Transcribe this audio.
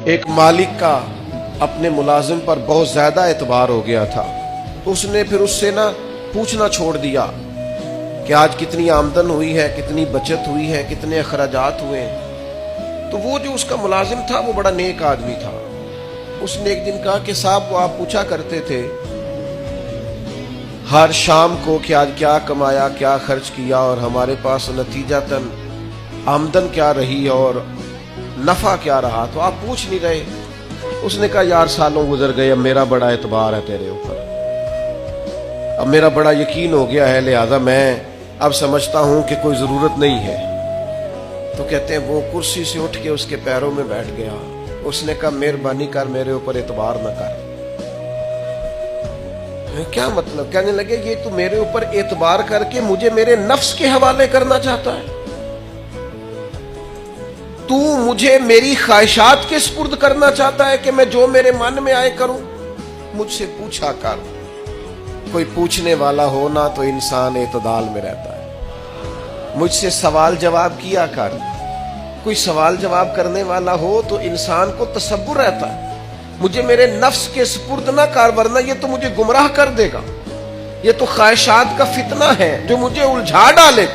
ایک مالک کا اپنے ملازم پر بہت زیادہ اعتبار ہو گیا تھا، تو اس نے پھر اس سے پوچھنا چھوڑ دیا کہ آج کتنی آمدن ہوئی ہے، کتنی بچت ہوئی ہے، کتنے اخراجات ہوئے ہیں۔ تو وہ جو اس کا ملازم تھا وہ بڑا نیک آدمی تھا۔ اس نے ایک دن کہا کہ صاحب وہ آپ پوچھا کرتے تھے ہر شام کو کہ آج کیا کمایا، کیا خرچ کیا، اور ہمارے پاس نتیجتاً آمدن کیا رہی اور نفع کیا رہا، تو آپ پوچھ نہیں رہے۔ اس نے کہا یار سالوں گزر گئے، اب میرا بڑا اعتبار ہے تیرے اوپر، اب میرا بڑا یقین ہو گیا ہے، لہذا میں اب سمجھتا ہوں کہ کوئی ضرورت نہیں ہے۔ تو کہتے ہیں وہ کرسی سے اٹھ کے اس کے پیروں میں بیٹھ گیا۔ اس نے کہا مہربانی کر، میرے اوپر اعتبار نہ کر۔ کیا مطلب؟ کہنے لگے یہ تو میرے اوپر اعتبار کر کے مجھے میرے نفس کے حوالے کرنا چاہتا ہے، تو مجھے میری خواہشات کے سپرد کرنا چاہتا ہے کہ میں جو میرے من میں آئے کروں۔ مجھ سے پوچھا کر، کوئی پوچھنے والا ہو نا تو انسان اعتدال میں رہتا ہے۔ مجھ سے سوال جواب کیا کر، کوئی سوال جواب کرنے والا ہو تو انسان کو تصور رہتا ہے۔ مجھے میرے نفس کے سپرد نہ کر، ورنہ یہ تو مجھے گمراہ کر دے گا، یہ تو خواہشات کا فتنہ ہے جو مجھے الجھا ڈالے۔